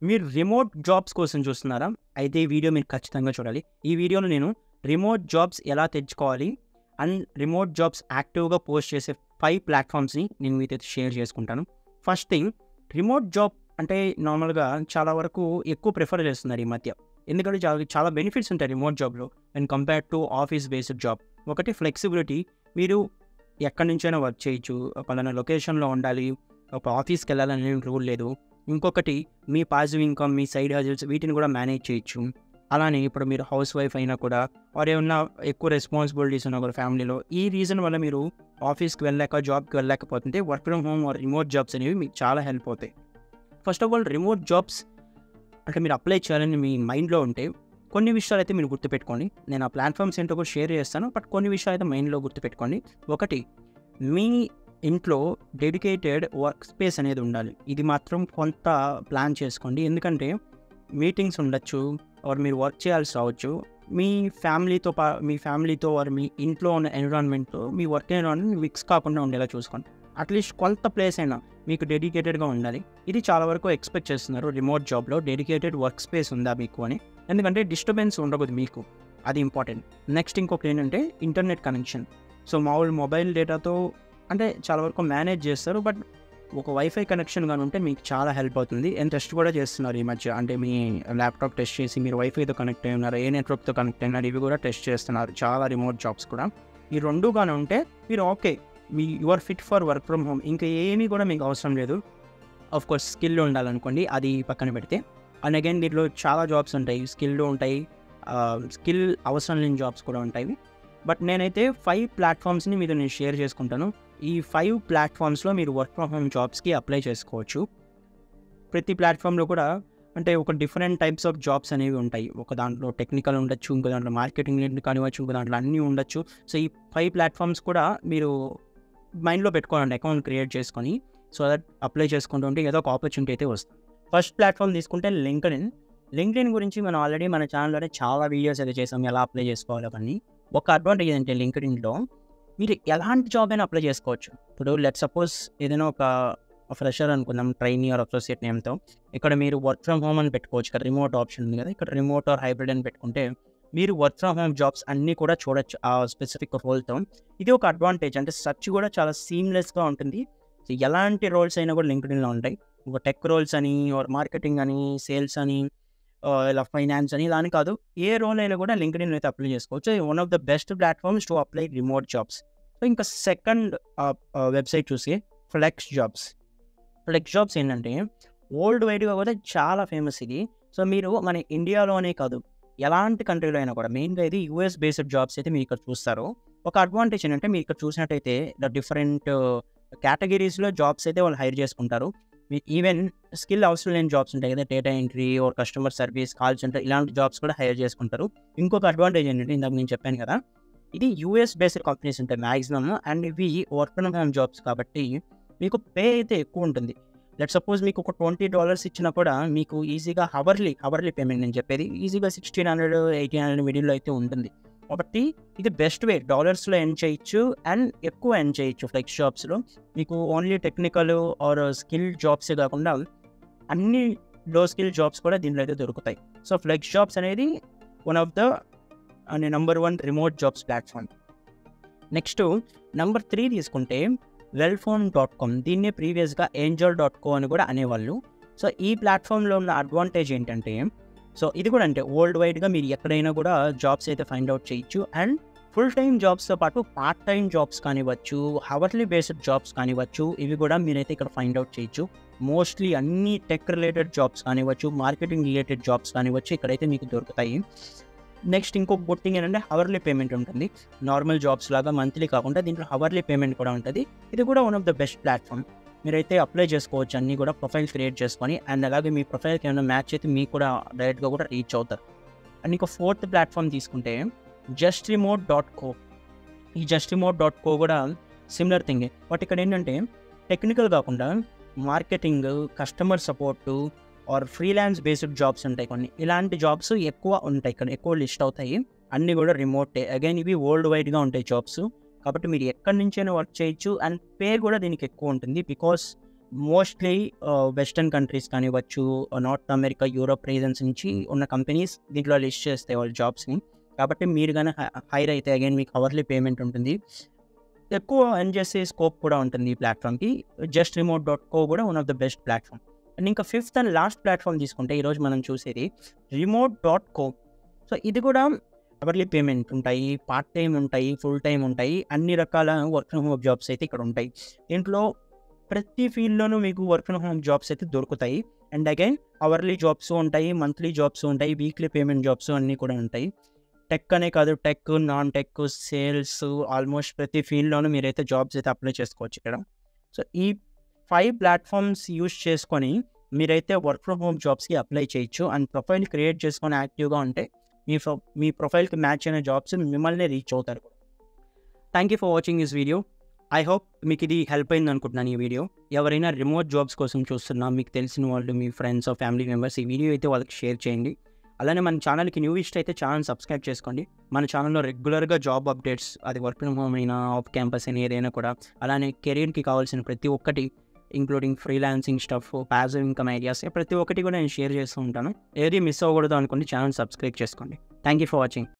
మీరు remote jobs కోసం చూస్తున్నారా? అయితే ఈ వీడియో మీరు ఖచ్చితంగా చూడాలి. ఈ వీడియోలో నేను రిమోట్ జాబ్స్ ఎలా తెచ్చుకోవాలి అండ్ రిమోట్ జాబ్స్ యాక్టివ్‌గా పోస్ట్ చేసే 5 ప్లాట్‌ఫామ్స్‌ని నేను మీతో షేర్ చేసుకుంటాను. ఫస్ట్ థింగ్, రిమోట్ జాబ్ అంటే నార్మల్‌గా చాలా వరకు ఎక్కువ ప్రిఫర్ చేస్తున్నారు ఈ మధ్య. ఎందుకంటే చాలా బెనిఫిట్స్ ఉంటాయి రిమోట్ జాబ్‌లో when compared to office based job. ఒకటి ఫ్లెక్సిబిలిటీ, మీరు ఎక్కడి నుంచైనా వర్క్ చేయొచ్చు. పలానా లొకేషన్‌లో ఉండాలి, ఒక ఆఫీస్‌కి వెళ్ళాలని రూల్ లేదు. ఇంకొకటి, మీ పాసివ్ ఇన్కమ్, మీ సైడ్ హజిల్స్ వీటిని కూడా మేనేజ్ చేయొచ్చు. అలానే ఇప్పుడు మీరు హౌస్ వైఫ్ అయినా కూడా ఆర్ ఏమన్నా ఎక్కువ రెస్పాన్సిబిలిటీస్ ఉన్నా కూడా ఫ్యామిలీలో, ఈ రీజన్ వల్ల మీరు ఆఫీస్‌కి వెళ్ళలేక, జాబ్‌కి వెళ్ళలేకపోతుంటే work from home or remote jobs అనేవి మీకు చాలా హెల్ప్ అవుతాయి. First of all, remote jobs అంటే మీరు అప్లై చేయాలని మీ మైండ్లో ఉంటే కొన్ని విషయాలు అయితే మీరు గుర్తుపెట్టుకోండి. నేను ఆ ప్లాట్‌ఫామ్స్ ఏంటో కూడా షేర్ చేస్తాను. బట్ కొన్ని విషయాలు అయితే మైండ్లో గుర్తుపెట్టుకోండి. ఒకటి, మీ ఇంట్లో డెడికేటెడ్ వర్క్ స్పేస్ అనేది ఉండాలి. ఇది మాత్రం కొంత ప్లాన్ చేసుకోండి. ఎందుకంటే మీటింగ్స్ ఉండొచ్చు ఆర్ మీరు వర్క్ చేయాల్సి రావచ్చు. మీ ఫ్యామిలీతో ఆర్ మీ ఇంట్లో ఉన్న ఎన్విరాన్మెంట్‌తో మీ వర్క్ ఎన్విరాన్మెంట్ మిక్స్ కాకుండా ఉండేలా చూసుకోండి. అట్లీస్ట్ కొంత ప్లేస్ అయినా మీకు డెడికేటెడ్‌గా ఉండాలి. ఇది చాలా వరకు ఎక్స్పెక్ట్ చేస్తున్నారు రిమోట్ జాబ్‌లో. డెడికేటెడ్ వర్క్ స్పేస్ ఉందా మీకు అని. ఎందుకంటే డిస్టర్బెన్స్ ఉండకూడదు మీకు. అది ఇంపార్టెంట్. నెక్స్ట్ ఇంకొకటి ఏంటంటే ఇంటర్నెట్ కనెక్షన్. సో మామూలు మొబైల్ డేటాతో అంటే చాలా వరకు మేనేజ్ చేస్తారు. బట్ ఒక వైఫై కనెక్షన్ గాని ఉంటే మీకు చాలా హెల్ప్ అవుతుంది. అండ్ టెస్ట్ కూడా చేస్తున్నారు ఈ మధ్య. అంటే మీ ల్యాప్టాప్ టెస్ట్ చేసి మీరు వైఫైతో కనెక్ట్ అయి ఉన్నారా, ఏ నెట్వర్క్తో కనెక్ట్ అయినారు, ఇవి కూడా టెస్ట్ చేస్తున్నారు చాలా రిమోట్ జాబ్స్ కూడా. ఈ రెండు గాని ఉంటే మీరు okay, you are fit for work from home. ఇంకా ఏమీ కూడా మీకు అవసరం లేదు. ఆఫ్కోర్స్ స్కిల్ ఉండాలనుకోండి, అది పక్కన పెడితే. అండ్ అగైన్ దీంట్లో చాలా జాబ్స్ ఉంటాయి, స్కిల్ ఉంటాయి, స్కిల్ అవసరం లేని జాబ్స్ కూడా ఉంటాయి. బట్ నేనైతే 5 ప్లాట్‌ఫామ్స్‌ని మీతో నేను షేర్ చేసుకుంటాను. ఈ 5 ప్లాట్‌ఫామ్స్‌లో మీరు వర్క్ ఫ్రమ్ హోమ్ జాబ్స్‌కి అప్లై చేసుకోవచ్చు. ప్రతి ప్లాట్‌ఫామ్‌లో కూడా అంటే ఒక డిఫరెంట్ టైప్స్ ఆఫ్ జాబ్స్ అనేవి ఉంటాయి. ఒక దాంట్లో టెక్నికల్ ఉండొచ్చు, ఇంకో దాంట్లో మార్కెటింగ్ రిలేటెడ్ కానివ్వచ్చు, ఇంకో దాంట్లో అన్నీ ఉండొచ్చు. సో ఈ 5 ప్లాట్‌ఫామ్స్ కూడా మీరు మైండ్లో పెట్టుకోండి, అకౌంట్ క్రియేట్ చేసుకొని. సో దట్ అప్లై చేసుకుంటూ ఉంటే ఏదో ఒక ఆపర్చునిటీ అయితే వస్తుంది. ఫస్ట్ ప్లాట్‌ఫామ్ తీసుకుంటే లింక్డ్ఇన్. లింక్డ్ఇన్ గురించి మనం ఆల్రెడీ మన ఛానల్‌లోనే చాలా వీడియోస్ అయితే చేసాం, ఎలా అప్లై చేసుకోవాలి అవన్నీ. ఒక అడ్వాంటేజ్ ఏంటంటే లింక్డ్ఇన్‌లో మీరు ఎలాంటి జాబ్ అయినా అప్లై చేసుకోవచ్చు. ఇప్పుడు లెట్స్ సపోజ్ ఏదైనా ఒక ఫ్రెషర్ అనుకుందాం, ట్రైనీ ఆర్ అసోసియేట్ నేమ్‌తో. ఇక్కడ మీరు వర్క్ ఫ్రమ్ హోమ్ అని పెట్టుకోవచ్చు. ఇక్కడ రిమోట్ ఆప్షన్ ఉంది కదా, ఇక్కడ రిమోట్ ఆర్ హైబ్రిడ్ అని పెట్టుకుంటే మీరు వర్క్ ఫ్రమ్ హోమ్ జాబ్స్ అన్నీ కూడా చూడొచ్చు ఆ స్పెసిఫిక్ రోల్‌తో. ఇది ఒక అడ్వాంటేజ్. అంటే సెర్చ్ కూడా చాలా సీమ్‌లెస్‌గా ఉంటుంది. సో ఎలాంటి రోల్స్ అయినా కూడా లింక్డ్ఇన్‌లో ఉంటాయి. ఒక టెక్ రోల్స్ అని ఆర్ మార్కెటింగ్ అని, సేల్స్ అని, ఇలా ఫైనాన్స్ అని, ఇలా అని కాదు, ఏ రోల్ అయినా కూడా లింక్డ్ఇన్ అయితే అప్లై చేసుకోవచ్చు. One of the best platforms to apply remote jobs. So ఇంకా సెకండ్ వెబ్సైట్ చూసి ఫ్లెక్స్ జాబ్స్. ఫ్లెక్స్ జాబ్స్ ఏంటంటే వరల్డ్ వైడ్‌గా కూడా చాలా ఫేమస్ ఇది. సో మీరు మన ఇండియాలోనే కాదు, ఎలాంటి కంట్రీలో అయినా కూడా, మెయిన్‌గా ఇది యూఎస్ బేస్డ్ జాబ్స్ అయితే మీరు ఇక్కడ చూస్తారు. ఒక అడ్వాంటేజ్ ఏంటంటే మీరు ఇక్కడ చూసినట్టయితే డిఫరెంట్ కేటగిరీస్‌లో జాబ్స్ అయితే వాళ్ళు హైర్ చేసుకుంటారు. ఈవెన్ స్కిల్ అవసరం లేని జాబ్స్ ఉంటాయి కదా, data entry or customer service, call centre, ఇలాంటి జాబ్స్ కూడా హైర్ చేసుకుంటారు. ఇంకొక అడ్వాంటేజ్ ఏంటంటే ఇందాక నేను చెప్పాను కదా, ఇది యూఎస్ బేస్డ్ కంపెనీస్ ఉంటాయి మ్యాక్సిమమ్. అండ్ ఇవి వర్క్ ఫ్రమ్ హోమ్ జాబ్స్ కాబట్టి మీకు పే అయితే ఎక్కువ ఉంటుంది. లెట్ సపోజ్ మీకు ఒక $20 ఇచ్చినా కూడా మీకు ఈజీగా హవర్లీ పేమెంట్ నేను చెప్పేది, ఈజీగా 1600, 1800 మిడిల్‌లో అయితే ఉంటుంది. కాబట్టి ఇది బెస్ట్ వే. డాలర్స్‌లో ఎర్న్ చేయొచ్చు అండ్ ఎక్కువ ఎర్న్ చేయొచ్చు ఫ్లెక్స్ జాబ్స్‌లో. మీకు ఓన్లీ టెక్నికల్ ఆర్ స్కిల్ జాబ్సే కాకుండా అన్ని లో స్కిల్ జాబ్స్ కూడా దీంట్లో అయితే దొరుకుతాయి. సో ఫ్లెక్స్ జాబ్స్ అనేది one of the number 1 remote jobs platform. Next number 3 తీసుకుంటే వెల్ఫోన్.com. దీన్నే ప్రీవియస్‌గా ఏంజల్.co అని కూడా అనేవాళ్ళు. సో ఈ ప్లాట్‌ఫామ్‌లో ఉన్న అడ్వాంటేజ్ ఏంటంటే, సో ఇది కూడా అంటే వరల్డ్ వైడ్‌గా మీరు ఎక్కడైనా కూడా జాబ్స్ అయితే ఫైండ్ అవుట్ చేయొచ్చు. అండ్ ఫుల్ టైమ్ జాబ్స్‌తో పాటు పార్ట్ టైమ్ జాబ్స్ కానివ్వచ్చు, హవర్లీ బేస్డ్ జాబ్స్ కానివ్వచ్చు, ఇవి కూడా మీరైతే ఇక్కడ ఫైండ్ అవుట్ చేయొచ్చు. మోస్ట్లీ అన్ని టెక్ రిలేటెడ్ జాబ్స్ కానివ్వచ్చు, మార్కెటింగ్ రిలేటెడ్ జాబ్స్ కానివ్వచ్చు, ఇక్కడైతే మీకు దొరుకుతాయి. నెక్స్ట్ ఇంకొక గుడ్ థింగ్ ఏంటంటే హవర్లీ పేమెంట్ ఉంటుంది. నార్మల్ జాబ్స్ లాగా మంత్లీ కాకుండా దీంట్లో హవర్లీ పేమెంట్ కూడా ఉంటుంది. ఇది కూడా one of the best platform. మీరైతే అప్లై చేసుకోవచ్చు అన్నీ కూడా, ప్రొఫైల్ క్రియేట్ చేసుకొని. అండ్ అలాగే మీ ప్రొఫైల్‌కి ఏమైనా మ్యాచ్ అయితే మీకు కూడా డైరెక్ట్‌గా కూడా రీచ్ అవుతారు. అండ్ ఇంకో ఫోర్త్ ప్లాట్‌ఫామ్ తీసుకుంటే జస్ట్రిమోట్.co. ఈ జస్ట్రిమోట్.co కూడా సిమిలర్ థింగే. బట్ ఇక్కడ ఏంటంటే టెక్నికల్ కాకుండా marketing, customer support or freelance based jobs ఉంటాయి కొన్ని. ఇలాంటి జాబ్స్ ఎక్కువ ఉంటాయి ఇక్కడ, ఎక్కువ లిస్ట్ అవుతాయి. అన్నీ కూడా రిమోటే. అగైన్ ఇవి వరల్డ్ వైడ్‌గా ఉంటాయి జాబ్స్. కాబట్టి మీరు ఎక్కడి నుంచైనా వర్క్ చేయొచ్చు. అండ్ పే కూడా దీనికి ఎక్కువ ఉంటుంది. బికాస్ మోస్ట్లీ వెస్టర్న్ కంట్రీస్ కానివ్వచ్చు, నార్త్ అమెరికా, యూరోప్ రీజన్స్ నుంచి ఉన్న కంపెనీస్ దీంట్లో లిస్ట్ చేస్తాయి వాళ్ళ జాబ్స్ని. కాబట్టి మీరు కానీ హైర్ అయితే అగైన్ మీకు అవర్లీ పేమెంట్ ఉంటుంది, ఎక్కువ ఎర్న్ చేసే స్కోప్ కూడా ఉంటుంది ఈ ప్లాట్ఫామ్కి. JustRemote.co కూడా one of the best platform. And ఇంకా ఫిఫ్త్ అండ్ లాస్ట్ ప్లాట్ఫామ్ తీసుకుంటే ఈరోజు మనం చూసేది Remote.co. సో ఇది కూడా అవర్లీ పేమెంట్ ఉంటాయి, పార్ట్ టైం ఉంటాయి, ఫుల్ టైం ఉంటాయి, అన్ని రకాల వర్క్ ఫ్రమ్ హోమ్ జాబ్స్ అయితే ఇక్కడ ఉంటాయి. దీంట్లో ప్రతి ఫీల్డ్లోనూ మీకు వర్క్ ఫ్రమ్ హోమ్ జాబ్స్ అయితే దొరుకుతాయి. అండ్ అగైన్ అవర్లీ జాబ్స్ ఉంటాయి, మంత్లీ జాబ్స్ ఉంటాయి, వీక్లీ పేమెంట్ జాబ్స్ అన్నీ కూడా ఉంటాయి. టెక్ అనే కాదు, tech, non tech, sales, almost ప్రతి ఫీల్డ్లోనూ మీరైతే జాబ్స్ అయితే అప్లై చేసుకోవచ్చు ఇక్కడ. సో ఈ 5 ప్లాట్ఫామ్స్ యూస్ చేసుకొని మీరైతే వర్క్ ఫ్రమ్ హోమ్ జాబ్స్కి అప్లై చేయొచ్చు. అండ్ ప్రొఫైల్ క్రియేట్ చేసుకొని యాక్టివ్గా ఉంటే మీ ప్రొఫైల్కి మ్యాచ్ అయిన జాబ్స్ మిమ్మల్ని రీచ్ అవుతారు. Thank you for watching this video. I hope మీకు ఇది హెల్ప్ అయింది అనుకుంటున్నాను ఈ వీడియో. ఎవరైనా రిమోట్ జాబ్స్ కోసం చూస్తున్నా, మీకు తెలిసిన వాళ్ళు, మీ ఫ్రెండ్స్, ఫ్యామిలీ మెంబర్స్, ఈ వీడియో అయితే వాళ్ళకి షేర్ చేయండి. అలానే మన ఛానల్కి న్యూ ఇష్ట అయితే ఛానల్ సబ్స్క్రైబ్ చేసుకోండి. మన ఛానల్లో రెగ్యులర్గా జాబ్ అప్డేట్స్, అది వర్క్ ఫ్రమ్ హోమ్ అయినా, ఆఫ్ క్యాంపస్ అయినా, ఏదైనా కూడా, అలానే కెరీర్కి కావాల్సిన ప్రతి ఒక్కటి, including freelancing stuff, passive income ideas, ప్రతి ఒక్కటి కూడా నేను షేర్ చేస్తూ ఉంటాను. ఏది మిస్ అవ్వకూడదు అనుకోండి, ఛానల్ సబ్స్క్రైబ్ చేసుకోండి. Thank you for watching.